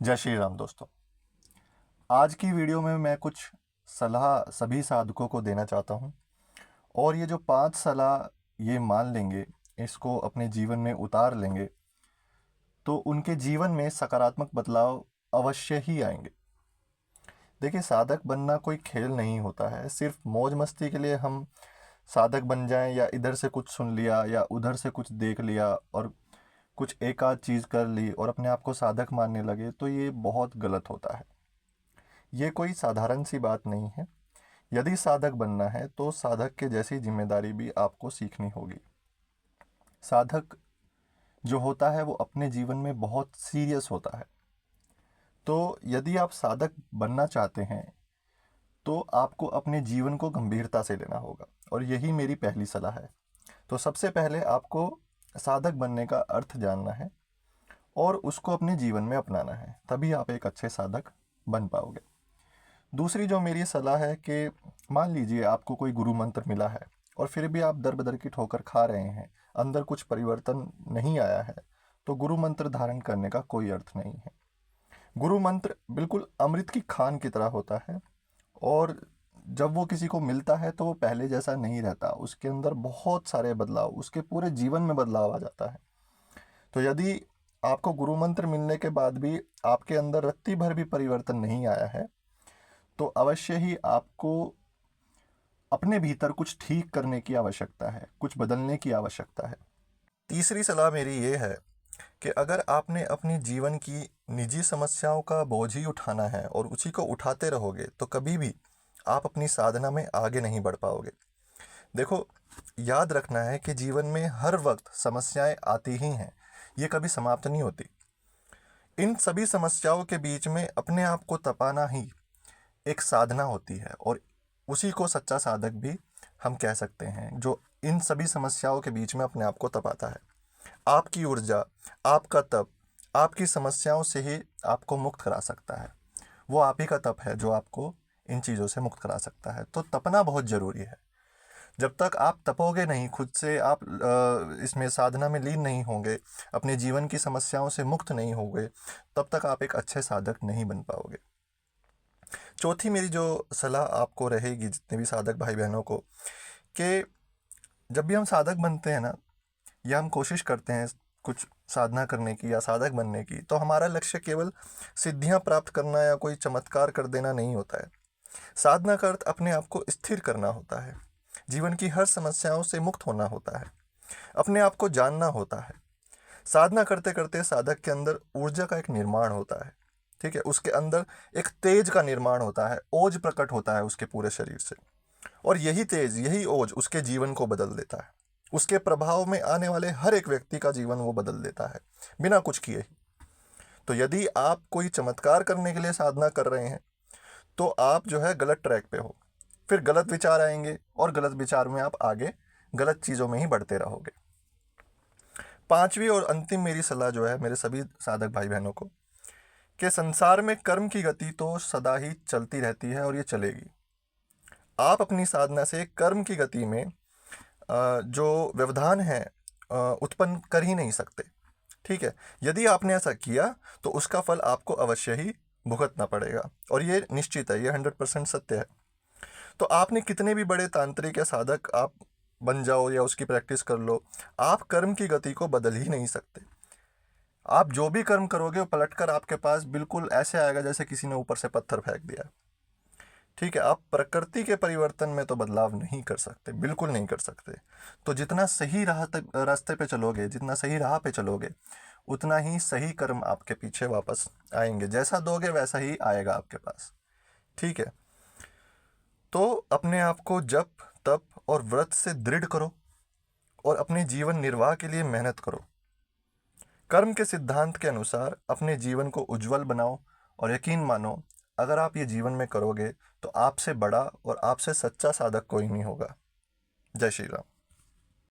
जय श्री राम दोस्तों। आज की वीडियो में मैं कुछ सलाह सभी साधकों को देना चाहता हूँ। और ये जो 5 सलाह ये मान लेंगे, इसको अपने जीवन में उतार लेंगे, तो उनके जीवन में सकारात्मक बदलाव अवश्य ही आएंगे। देखिए, साधक बनना कोई खेल नहीं होता है। सिर्फ मौज मस्ती के लिए हम साधक बन जाएं, या इधर से कुछ सुन लिया या उधर से कुछ देख लिया और कुछ एक आध चीज़ कर ली और अपने आप को साधक मानने लगे, तो ये बहुत गलत होता है। ये कोई साधारण सी बात नहीं है। यदि साधक बनना है तो साधक के जैसी जिम्मेदारी भी आपको सीखनी होगी। साधक जो होता है वो अपने जीवन में बहुत सीरियस होता है। तो यदि आप साधक बनना चाहते हैं तो आपको अपने जीवन को गंभीरता से लेना होगा, और यही मेरी पहली सलाह है। तो सबसे पहले आपको साधक बनने का अर्थ जानना है और उसको अपने जीवन में अपनाना है, तभी आप एक अच्छे साधक बन पाओगे। दूसरी जो मेरी सलाह है कि मान लीजिए आपको कोई गुरु मंत्र मिला है और फिर भी आप दर बदर की ठोकर खा रहे हैं, अंदर कुछ परिवर्तन नहीं आया है, तो गुरु मंत्र धारण करने का कोई अर्थ नहीं है। गुरु मंत्र बिल्कुल अमृत की खान की तरह होता है, और जब वो किसी को मिलता है तो वो पहले जैसा नहीं रहता। उसके अंदर बहुत सारे बदलाव, उसके पूरे जीवन में बदलाव आ जाता है। तो यदि आपको गुरु मंत्र मिलने के बाद भी आपके अंदर रत्ती भर भी परिवर्तन नहीं आया है, तो अवश्य ही आपको अपने भीतर कुछ ठीक करने की आवश्यकता है, कुछ बदलने की आवश्यकता है। तीसरी सलाह मेरी ये है कि अगर आपने अपनी जीवन की निजी समस्याओं का बोझ ही उठाना है और उसी को उठाते रहोगे, तो कभी भी आप अपनी साधना में आगे नहीं बढ़ पाओगे। देखो, याद रखना है कि जीवन में हर वक्त समस्याएं आती ही हैं, ये कभी समाप्त नहीं होती। इन सभी समस्याओं के बीच में अपने आप को तपाना ही एक साधना होती है, और उसी को सच्चा साधक भी हम कह सकते हैं, जो इन सभी समस्याओं के बीच में अपने आप को तपाता है। आपकी ऊर्जा, आपका तप, आपकी समस्याओं से ही आपको मुक्त करा सकता है। वो आप ही का तप है जो आपको इन चीज़ों से मुक्त करा सकता है। तो तपना बहुत ज़रूरी है। जब तक आप तपोगे नहीं, खुद से आप इसमें साधना में लीन नहीं होंगे, अपने जीवन की समस्याओं से मुक्त नहीं होंगे, तब तक आप एक अच्छे साधक नहीं बन पाओगे। चौथी मेरी जो सलाह आपको रहेगी, जितने भी साधक भाई बहनों को, कि जब भी हम साधक बनते हैं ना, या हम कोशिश करते हैं कुछ साधना करने की या साधक बनने की, तो हमारा लक्ष्य केवल सिद्धियां प्राप्त करना या कोई चमत्कार कर देना नहीं होता है। साधना का अर्थ अपने आप को स्थिर करना होता है, जीवन की हर समस्याओं से मुक्त होना होता है, अपने आप को जानना होता है। साधना करते करते साधक के अंदर ऊर्जा का एक निर्माण होता है। ठीक है, उसके अंदर एक तेज का निर्माण होता है, ओज प्रकट होता है उसके पूरे शरीर से। और यही तेज, यही ओज उसके जीवन को बदल देता है। उसके प्रभाव में आने वाले हर एक व्यक्ति का जीवन वो बदल देता है, बिना कुछ किए ही। तो यदि आप कोई चमत्कार करने के लिए साधना कर रहे हैं, तो आप जो है गलत ट्रैक पे हो। फिर गलत विचार आएंगे और गलत विचार में आप आगे गलत चीज़ों में ही बढ़ते रहोगे। पांचवी और अंतिम मेरी सलाह जो है मेरे सभी साधक भाई बहनों को, कि संसार में कर्म की गति तो सदा ही चलती रहती है और ये चलेगी। आप अपनी साधना से कर्म की गति में जो व्यवधान है उत्पन्न कर ही नहीं सकते। ठीक है, यदि आपने ऐसा किया तो उसका फल आपको अवश्य ही भुगतना पड़ेगा, और ये निश्चित है, ये 100% सत्य है। तो आपने कितने भी बड़े तांत्रिक या साधक आप बन जाओ या उसकी प्रैक्टिस कर लो, आप कर्म की गति को बदल ही नहीं सकते। आप जो भी कर्म करोगे वो पलटकर आपके पास बिल्कुल ऐसे आएगा जैसे किसी ने ऊपर से पत्थर फेंक दिया। ठीक है, आप प्रकृति के परिवर्तन में तो बदलाव नहीं कर सकते, बिल्कुल नहीं कर सकते। तो जितना सही रास्ते पे चलोगे, जितना सही राह पे चलोगे, उतना ही सही कर्म आपके पीछे वापस आएंगे। जैसा दोगे वैसा ही आएगा आपके पास। ठीक है, तो अपने आप को जप, तप और व्रत से दृढ़ करो और अपने जीवन निर्वाह के लिए मेहनत करो। कर्म के सिद्धांत के अनुसार अपने जीवन को उज्जवल बनाओ, और यकीन मानो, अगर आप ये जीवन में करोगे तो आपसे बड़ा और आपसे सच्चा साधक कोई नहीं होगा। जय श्री राम।